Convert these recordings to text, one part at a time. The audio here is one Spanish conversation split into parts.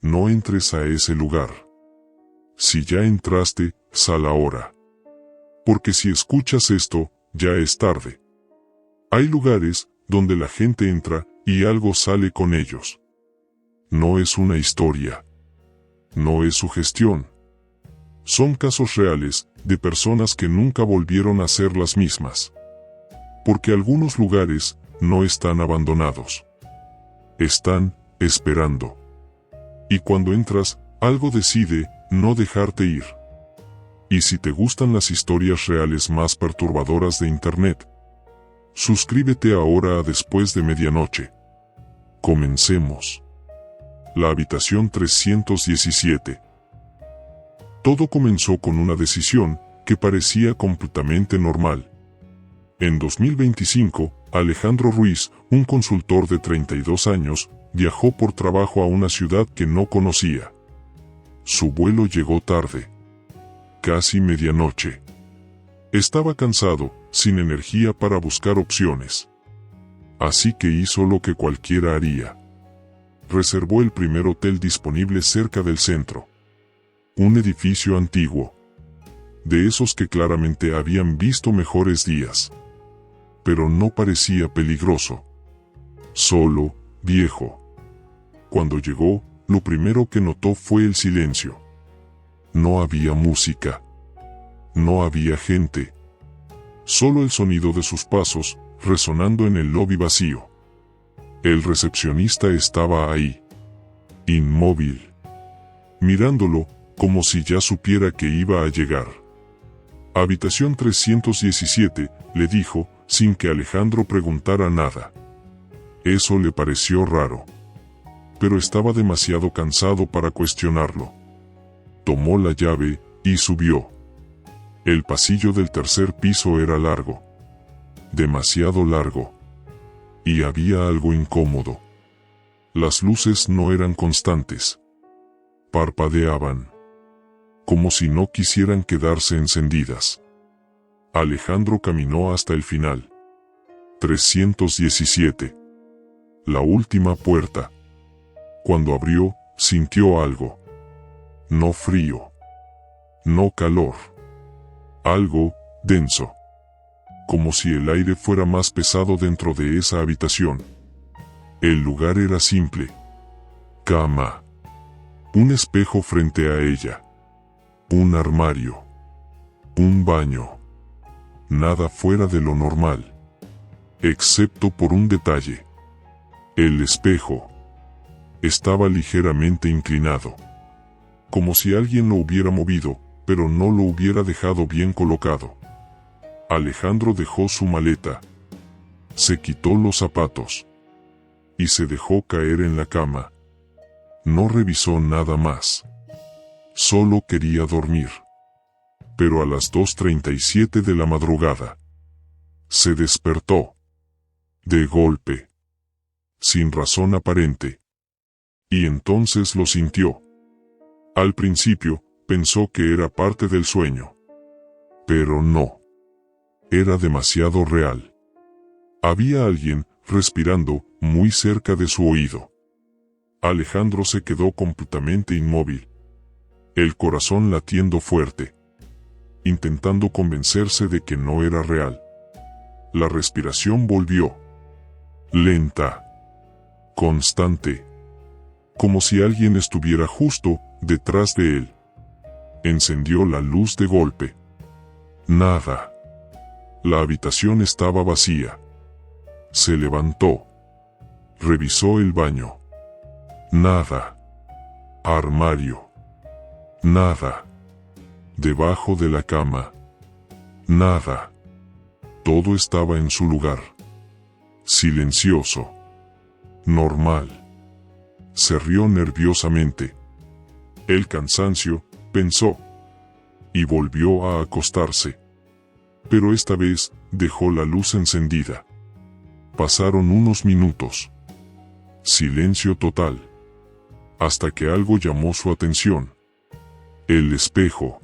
No entres a ese lugar. Si ya entraste, sal ahora. Porque si escuchas esto, ya es tarde. Hay lugares donde la gente entra y algo sale con ellos. No es una historia. No es sugestión. Son casos reales de personas que nunca volvieron a ser las mismas. Porque algunos lugares no están abandonados. Están esperando. Y cuando entras, algo decide no dejarte ir. Y si te gustan las historias reales más perturbadoras de Internet, suscríbete ahora a Después de Medianoche. Comencemos. La habitación 317. Todo comenzó con una decisión que parecía completamente normal. En 2025, Alejandro Ruiz, un consultor de 32 años, viajó por trabajo a una ciudad que no conocía. Su vuelo llegó tarde. Casi medianoche. Estaba cansado, sin energía para buscar opciones. Así que hizo lo que cualquiera haría. Reservó el primer hotel disponible cerca del centro. Un edificio antiguo. De esos que claramente habían visto mejores días. Pero no parecía peligroso. Solo, viejo. Cuando llegó, lo primero que notó fue el silencio. No había música. No había gente. Solo el sonido de sus pasos, resonando en el lobby vacío. El recepcionista estaba ahí. Inmóvil. Mirándolo, como si ya supiera que iba a llegar. Habitación 317, le dijo, sin que Alejandro preguntara nada. Eso le pareció raro. Pero estaba demasiado cansado para cuestionarlo. Tomó la llave y subió. El pasillo del tercer piso era largo. Demasiado largo. Y había algo incómodo. Las luces no eran constantes. Parpadeaban. Como si no quisieran quedarse encendidas. Alejandro caminó hasta el final. 317. La última puerta. Cuando abrió, sintió algo. No frío. No calor. Algo denso. Como si el aire fuera más pesado dentro de esa habitación. El lugar era simple. Cama. Un espejo frente a ella. Un armario. Un baño. Nada fuera de lo normal. Excepto por un detalle. El espejo. Estaba ligeramente inclinado. Como si alguien lo hubiera movido, pero no lo hubiera dejado bien colocado. Alejandro dejó su maleta. Se quitó los zapatos. Y se dejó caer en la cama. No revisó nada más. Solo quería dormir. Pero a las 2:37 de la madrugada. Se despertó. De golpe. Sin razón aparente. Y entonces lo sintió. Al principio, pensó que era parte del sueño. Pero no. Era demasiado real. Había alguien respirando muy cerca de su oído. Alejandro se quedó completamente inmóvil. El corazón latiendo fuerte. Intentando convencerse de que no era real. La respiración volvió. Lenta. Constante. Como si alguien estuviera justo detrás de él. Encendió la luz de golpe. Nada. La habitación estaba vacía. Se levantó. Revisó el baño. Nada. Armario. Nada. Debajo de la cama. Nada. Todo estaba en su lugar. Silencioso. Normal. Se rió nerviosamente. El cansancio, pensó. Y volvió a acostarse. Pero esta vez, dejó la luz encendida. Pasaron unos minutos. Silencio total. Hasta que algo llamó su atención. El espejo.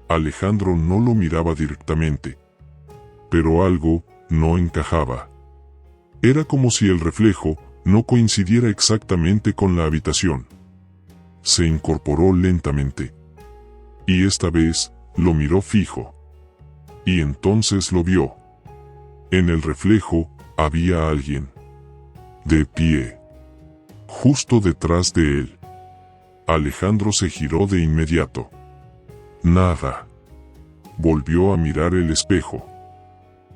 Alejandro no lo miraba directamente. Pero algo no encajaba. Era como si el reflejo no coincidiera exactamente con la habitación. se incorporó lentamente. Y esta vez, lo miró fijo. Y entonces lo vio. En el reflejo, había alguien. De pie. Justo detrás de él. Alejandro se giró de inmediato. Nada. Volvió a mirar el espejo.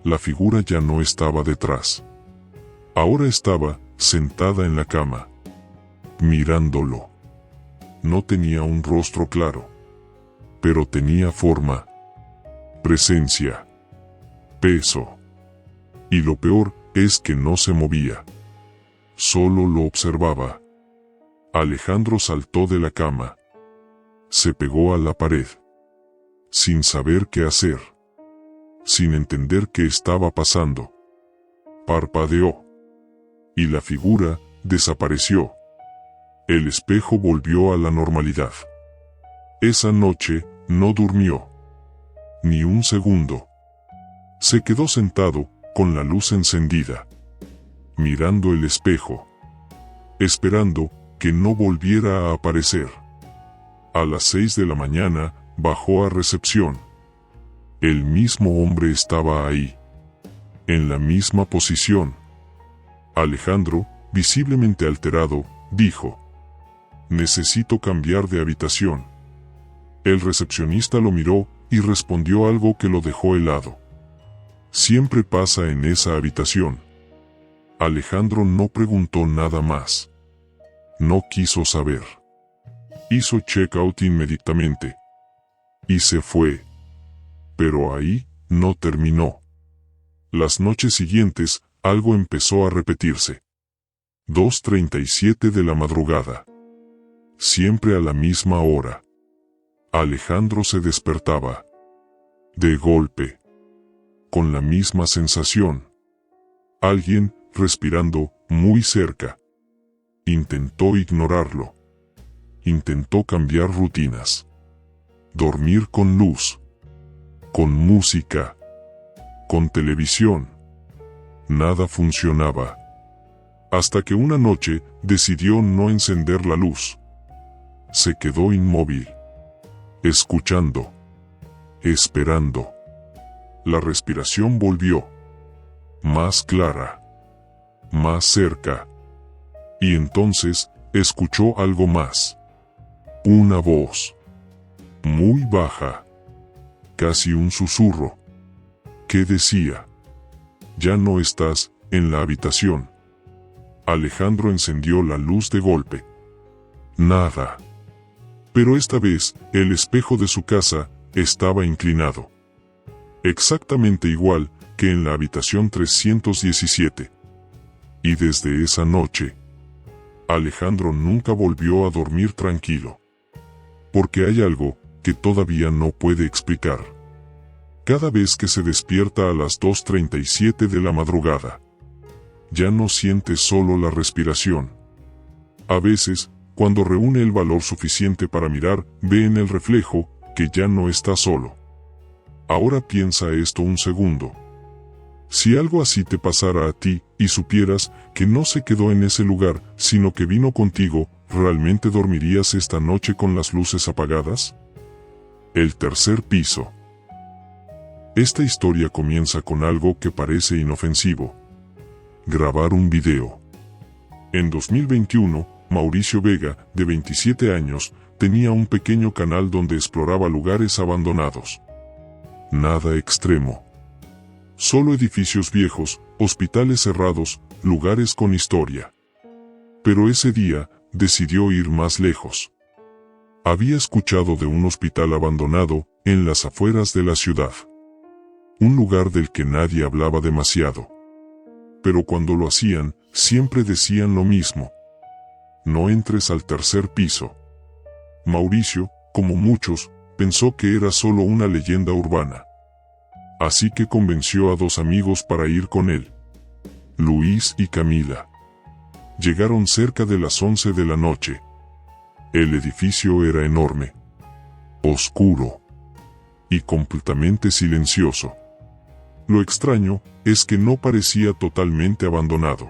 La figura ya no estaba detrás. Ahora estaba, sentada en la cama. Mirándolo. No tenía un rostro claro. Pero tenía forma. Presencia. Peso. Y lo peor es que no se movía. Solo lo observaba. Alejandro saltó de la cama. Se pegó a la pared. Sin saber qué hacer. Sin entender qué estaba pasando. Parpadeó. Y la figura desapareció. El espejo volvió a la normalidad. Esa noche no durmió. Ni un segundo. Se quedó sentado, con la luz encendida. Mirando el espejo. Esperando que no volviera a aparecer. A las 6 de la mañana, bajó a recepción. El mismo hombre estaba ahí. En la misma posición. Alejandro, visiblemente alterado, dijo: «Necesito cambiar de habitación». El recepcionista lo miró y respondió algo que lo dejó helado. «Siempre pasa en esa habitación». Alejandro no preguntó nada más. No quiso saber. Hizo check-out inmediatamente. Y se fue. Pero ahí no terminó. Las noches siguientes, algo empezó a repetirse. 2:37 de la madrugada. Siempre a la misma hora. Alejandro se despertaba. De golpe. Con la misma sensación. Alguien, respirando, muy cerca. Intentó ignorarlo. Intentó cambiar rutinas. Dormir con luz. Con música. Con televisión. Nada funcionaba. Hasta que una noche, decidió no encender la luz. Se quedó inmóvil. Escuchando. Esperando. La respiración volvió. Más clara. Más cerca. Y entonces, escuchó algo más. Una voz. Muy baja. Casi un susurro. ¿Qué decía? Ya no estás en la habitación. Alejandro encendió la luz de golpe. Nada. Pero esta vez, el espejo de su casa estaba inclinado. Exactamente igual que en la habitación 317. Y desde esa noche, Alejandro nunca volvió a dormir tranquilo. Porque hay algo que todavía no puede explicar. Cada vez que se despierta a las 2:37 de la madrugada, ya no siente solo la respiración. A veces, cuando reúne el valor suficiente para mirar, ve en el reflejo que ya no está solo. Ahora piensa esto un segundo. Si algo así te pasara a ti, y supieras que no se quedó en ese lugar, sino que vino contigo, ¿realmente dormirías esta noche con las luces apagadas? El tercer piso. Esta historia comienza con algo que parece inofensivo. Grabar un video. En 2021, Mauricio Vega, de 27 años, tenía un pequeño canal donde exploraba lugares abandonados. Nada extremo. Solo edificios viejos, hospitales cerrados, lugares con historia. Pero ese día, decidió ir más lejos. Había escuchado de un hospital abandonado, en las afueras de la ciudad. Un lugar del que nadie hablaba demasiado. Pero cuando lo hacían, siempre decían lo mismo. No entres al tercer piso. Mauricio, como muchos, pensó que era solo una leyenda urbana. Así que convenció a 2 amigos para ir con él. Luis y Camila. Llegaron cerca de las 11 de la noche. El edificio era enorme. Oscuro. Y completamente silencioso. Lo extraño es que no parecía totalmente abandonado.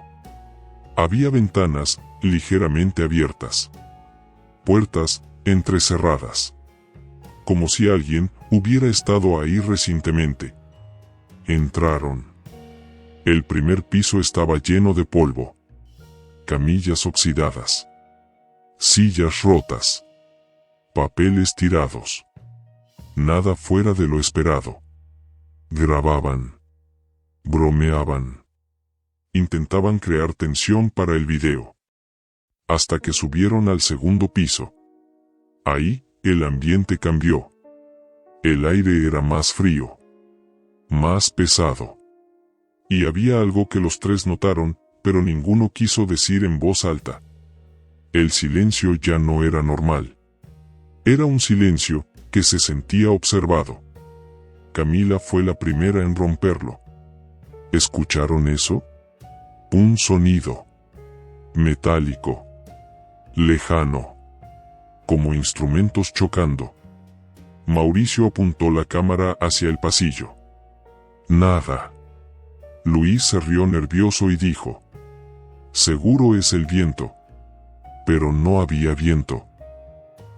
Había ventanas ligeramente abiertas. puertas entrecerradas. Como si alguien hubiera estado ahí recientemente. Entraron. El primer piso estaba lleno de polvo. Camillas oxidadas. Sillas rotas. Papeles tirados. Nada fuera de lo esperado. Grababan. Bromeaban. Intentaban crear tensión para el video. Hasta que subieron al segundo piso. Ahí, el ambiente cambió. El aire era más frío. Más pesado. Y había algo que los tres notaron, pero ninguno quiso decir en voz alta. El silencio ya no era normal. Era un silencio que se sentía observado. Camila fue la primera en romperlo. ¿Escucharon eso? Un sonido. Metálico. Lejano. Como instrumentos chocando. Mauricio apuntó la cámara hacia el pasillo. Nada. Luis se rió nervioso y dijo. Seguro es el viento. Pero no había viento.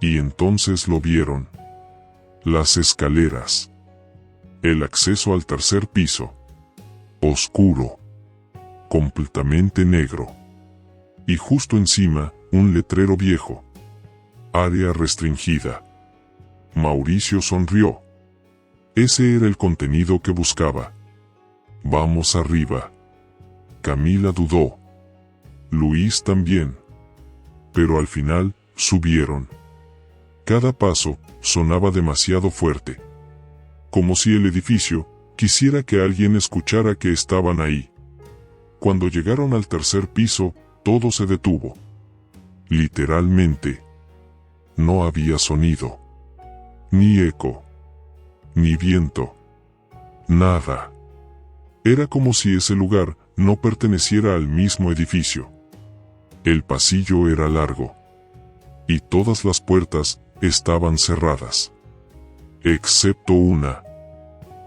Y entonces lo vieron. Las escaleras. El acceso al tercer piso. Oscuro. Completamente negro. Y justo encima, un letrero viejo. Área restringida. Mauricio sonrió. Ese era el contenido que buscaba. Vamos arriba. Camila dudó. Luis también. Pero al final, subieron. Cada paso sonaba demasiado fuerte. Como si el edificio quisiera que alguien escuchara que estaban ahí. Cuando llegaron al tercer piso, todo se detuvo. Literalmente. No había sonido. Ni eco. Ni viento. Nada. Era como si ese lugar no perteneciera al mismo edificio. El pasillo era largo. Y todas las puertas estaban cerradas. Excepto una.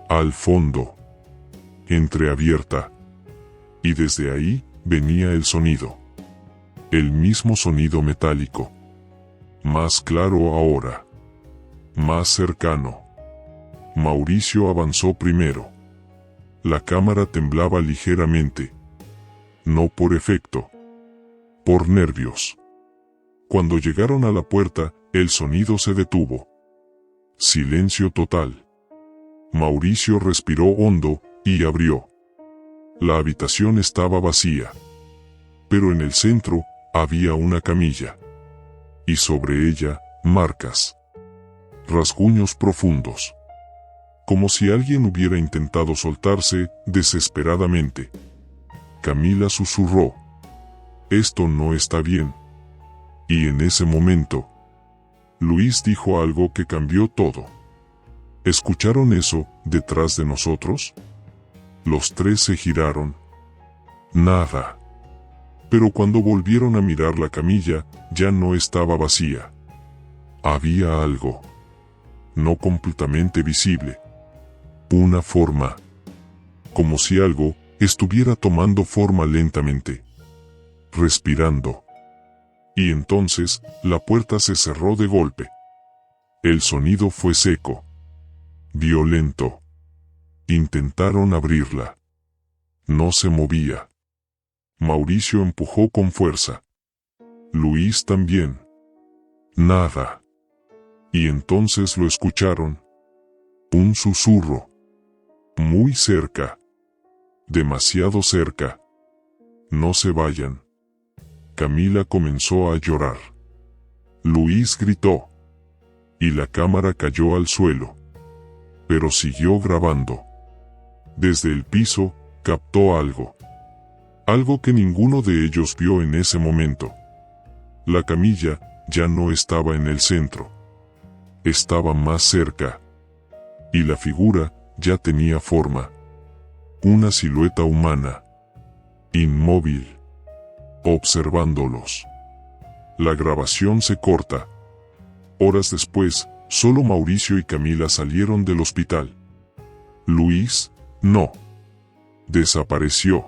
Al fondo. Entreabierta. Y desde ahí venía el sonido. El mismo sonido metálico. Más claro ahora. Más cercano. Mauricio avanzó primero. La cámara temblaba ligeramente. No por efecto. Por nervios. Cuando llegaron a la puerta, el sonido se detuvo. Silencio total. Mauricio respiró hondo y abrió. La habitación estaba vacía. Pero en el centro había una camilla. Y sobre ella, marcas. Rasguños profundos. Como si alguien hubiera intentado soltarse desesperadamente. Camila susurró. Esto no está bien. Y en ese momento, Luis dijo algo que cambió todo. ¿Escucharon eso detrás de nosotros? Los tres se giraron. Nada. Pero cuando volvieron a mirar la camilla, ya no estaba vacía. Había algo. No completamente visible. Una forma. Como si algo estuviera tomando forma lentamente. Respirando. Y entonces, la puerta se cerró de golpe. El sonido fue seco. Violento. Intentaron abrirla. No se movía. Mauricio empujó con fuerza. Luis también. Nada. Y entonces lo escucharon. Un susurro. Muy cerca. Demasiado cerca. No se vayan. Camila comenzó a llorar. Luis gritó. Y la cámara cayó al suelo. Pero siguió grabando. Desde el piso, captó algo. Algo que ninguno de ellos vio en ese momento. La camilla ya no estaba en el centro. Estaba más cerca. Y la figura ya tenía forma. Una silueta humana. Inmóvil. Observándolos. La grabación se corta. Horas después, solo Mauricio y Camila salieron del hospital. Luis, no. Desapareció.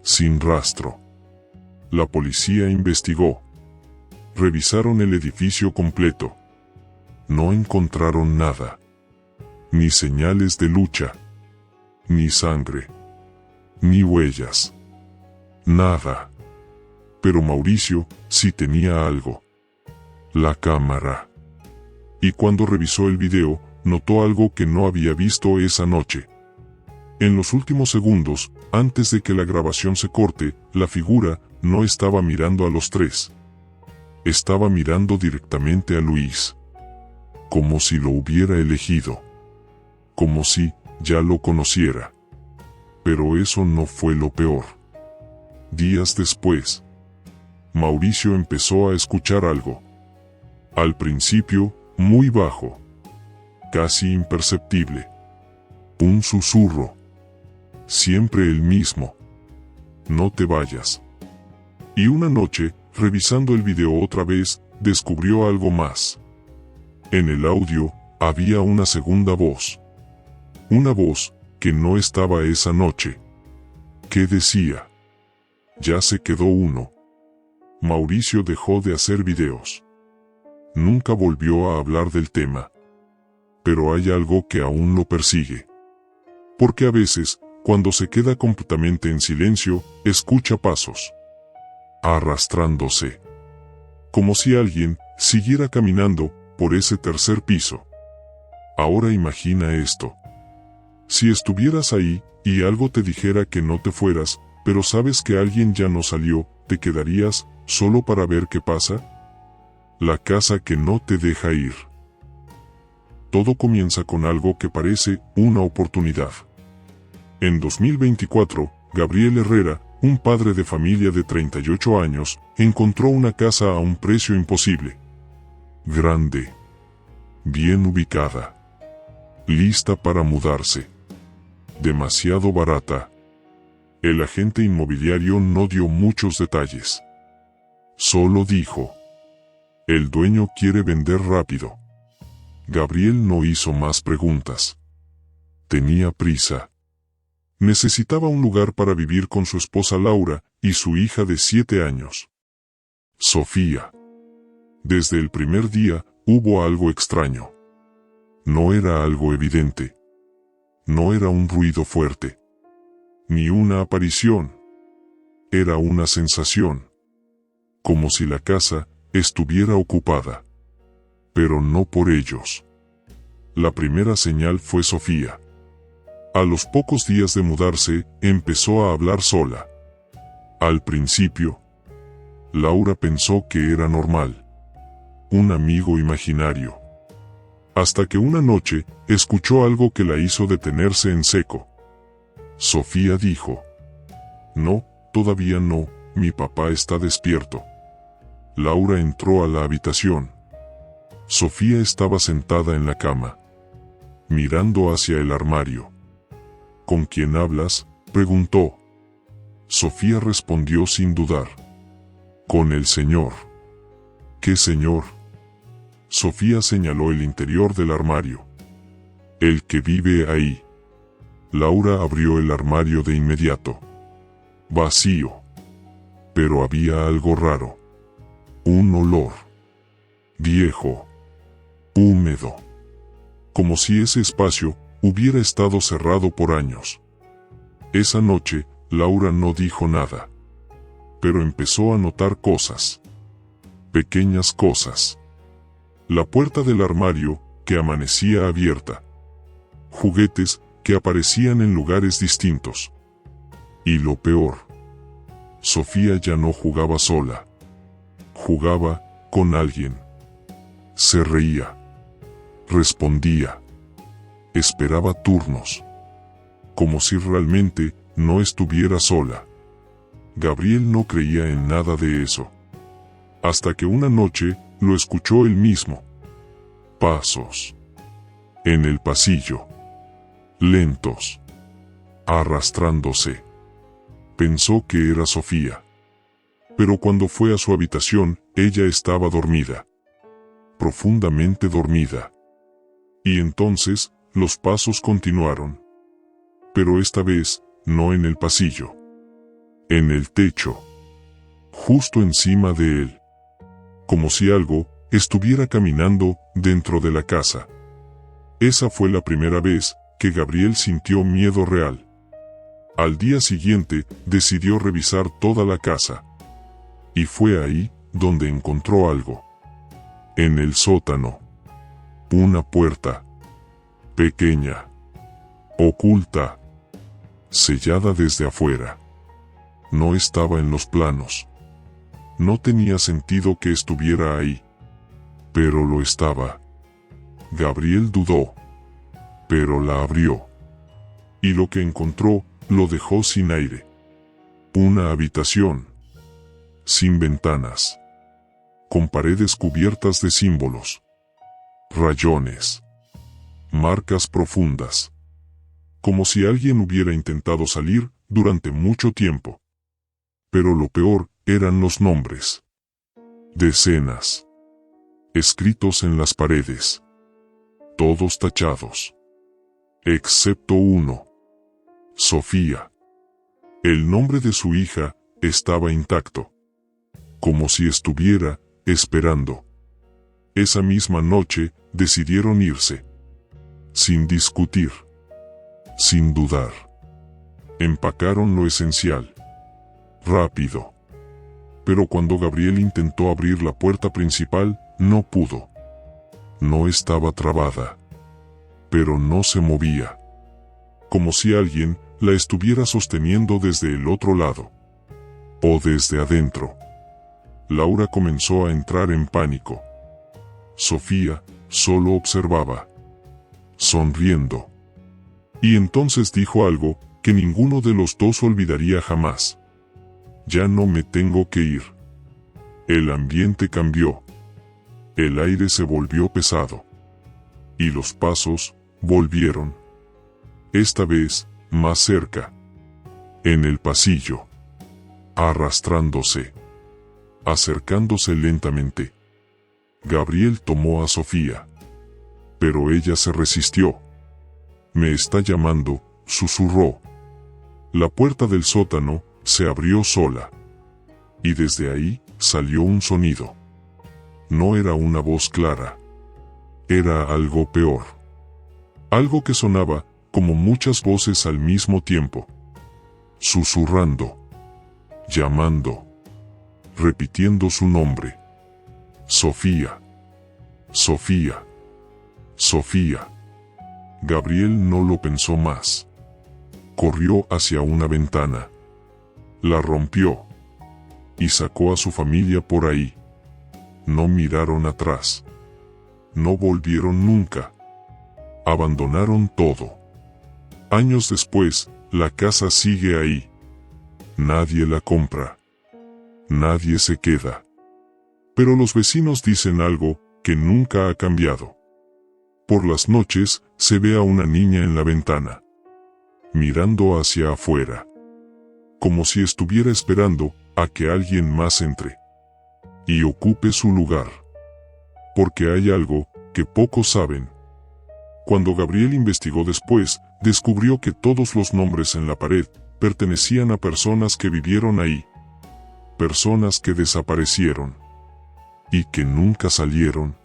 Sin rastro. La policía investigó. revisaron el edificio completo. No encontraron nada. Ni señales de lucha. Ni sangre. Ni huellas. Nada. Pero Mauricio sí tenía algo. La cámara. Y cuando revisó el video, notó algo que no había visto esa noche. En los últimos segundos, antes de que la grabación se corte, la figura no estaba mirando a los tres. Estaba mirando directamente a Luis. Como si lo hubiera elegido. Como si ya lo conociera. Pero eso no fue lo peor. Días después, Mauricio empezó a escuchar algo. Al principio, muy bajo. Casi imperceptible. Un susurro. Siempre el mismo. No te vayas. Y una noche, revisando el video otra vez, descubrió algo más. En el audio, había una segunda voz. Una voz que no estaba esa noche. ¿Qué decía? Ya se quedó uno. Mauricio dejó de hacer videos. Nunca volvió a hablar del tema. Pero hay algo que aún lo persigue. Porque a veces, cuando se queda completamente en silencio, escucha pasos. Arrastrándose. Como si alguien siguiera caminando por ese tercer piso. Ahora imagina esto. Si estuvieras ahí, y algo te dijera que no te fueras, pero sabes que alguien ya no salió, ¿te quedarías solo para ver qué pasa? La casa que no te deja ir. Todo comienza con algo que parece una oportunidad. En 2024, Gabriel Herrera, un padre de familia de 38 años, encontró una casa a un precio imposible. Grande. Bien ubicada. Lista para mudarse. Demasiado barata. El agente inmobiliario no dio muchos detalles. Solo dijo: el dueño quiere vender rápido. Gabriel no hizo más preguntas. Tenía prisa. Necesitaba un lugar para vivir con su esposa Laura y su hija de 7 años. Sofía. Desde el primer día, hubo algo extraño. No era algo evidente. No era un ruido fuerte. Ni una aparición. Era una sensación. Como si la casa estuviera ocupada. Pero no por ellos. La primera señal fue Sofía. A los pocos días de mudarse, empezó a hablar sola. Al principio, Laura pensó que era normal. Un amigo imaginario. Hasta que una noche, escuchó algo que la hizo detenerse en seco. Sofía dijo: no, todavía no, mi papá está despierto. Laura entró a la habitación. Sofía estaba sentada en la cama, mirando hacia el armario. ¿Con quién hablas?, preguntó. Sofía respondió sin dudar. Con el señor. ¿Qué señor? Sofía señaló el interior del armario. El que vive ahí. Laura abrió el armario de inmediato. Vacío. Pero había algo raro. Un olor. Viejo. Húmedo. Como si ese espacio hubiera estado cerrado por años. Esa noche, Laura no dijo nada. Pero empezó a notar cosas. Pequeñas cosas. La puerta del armario, que amanecía abierta. Juguetes, que aparecían en lugares distintos. Y lo peor. Sofía ya no jugaba sola. Jugaba con alguien. Se reía. Respondía. Esperaba turnos. Como si realmente no estuviera sola. Gabriel no creía en nada de eso. Hasta que una noche, lo escuchó él mismo. Pasos. En el pasillo. Lentos. Arrastrándose. Pensó que era Sofía. Pero cuando fue a su habitación, ella estaba dormida. Profundamente dormida. Y entonces, los pasos continuaron. Pero esta vez, no en el pasillo. En el techo. Justo encima de él. como si algo estuviera caminando dentro de la casa. Esa fue la primera vez que Gabriel sintió miedo real. Al día siguiente, decidió revisar toda la casa. Y fue ahí donde encontró algo. En el sótano. Una puerta. Pequeña. Oculta. Sellada desde afuera. No estaba en los planos. No tenía sentido que estuviera ahí. Pero lo estaba. Gabriel dudó. Pero la abrió. Y lo que encontró, lo dejó sin aire. Una habitación. Sin ventanas. Con paredes cubiertas de símbolos. Rayones. Marcas profundas. Como si alguien hubiera intentado salir durante mucho tiempo. Pero lo peor eran los nombres. Decenas. Escritos en las paredes. Todos tachados. Excepto uno. Sofía. El nombre de su hija estaba intacto. Como si estuviera esperando. Esa misma noche decidieron irse. Sin discutir. Sin dudar. Empacaron lo esencial. Rápido. Pero cuando Gabriel intentó abrir la puerta principal, no pudo. No estaba trabada. Pero no se movía. Como si alguien la estuviera sosteniendo desde el otro lado. O desde adentro. Laura comenzó a entrar en pánico. Sofía solo observaba. Sonriendo. Y entonces dijo algo que ninguno de los dos olvidaría jamás. Ya no me tengo que ir. El ambiente cambió. El aire se volvió pesado. Y los pasos volvieron. Esta vez, más cerca. En el pasillo. Arrastrándose. Acercándose lentamente. Gabriel tomó a Sofía. Pero ella se resistió. Me está llamando, susurró. La puerta del sótano se abrió sola. Y desde ahí salió un sonido. No era una voz clara. Era algo peor. Algo que sonaba como muchas voces al mismo tiempo. Susurrando. Llamando. Repitiendo su nombre. Sofía. Sofía. Sofía. Gabriel no lo pensó más. Corrió hacia una ventana. La rompió. Y sacó a su familia por ahí. No miraron atrás. No volvieron nunca. Abandonaron todo. Años después, la casa sigue ahí. Nadie la compra. Nadie se queda. Pero los vecinos dicen algo que nunca ha cambiado. Por las noches, se ve a una niña en la ventana. Mirando hacia afuera. Como si estuviera esperando a que alguien más entre. Y ocupe su lugar. Porque hay algo que pocos saben. Cuando Gabriel investigó después, descubrió que todos los nombres en la pared pertenecían a personas que vivieron ahí. Personas que desaparecieron. Y que nunca salieron.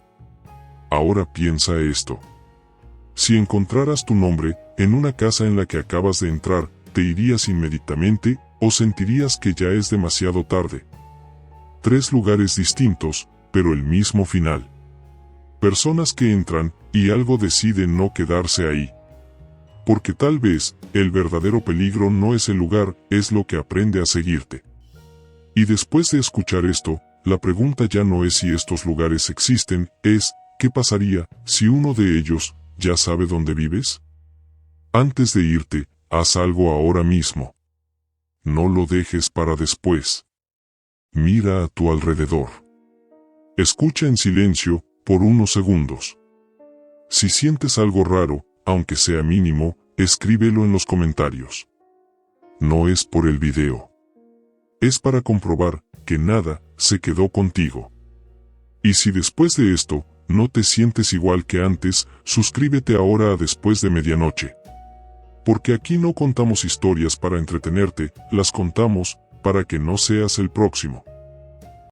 Ahora piensa esto. Si encontraras tu nombre en una casa en la que acabas de entrar, ¿te irías inmediatamente o sentirías que ya es demasiado tarde? 3 lugares distintos, pero el mismo final. Personas que entran y algo decide no quedarse ahí. Porque tal vez el verdadero peligro no es el lugar, es lo que aprende a seguirte. Y después de escuchar esto, la pregunta ya no es si estos lugares existen, es, ¿qué pasaría si uno de ellos ya sabe dónde vives? Antes de irte, haz algo ahora mismo. No lo dejes para después. Mira a tu alrededor. Escucha en silencio por unos segundos. Si sientes algo raro, aunque sea mínimo, escríbelo en los comentarios. No es por el video. Es para comprobar que nada se quedó contigo. Y si después de esto no te sientes igual que antes, suscríbete ahora a Después de Medianoche. Porque aquí no contamos historias para entretenerte, las contamos para que no seas el próximo.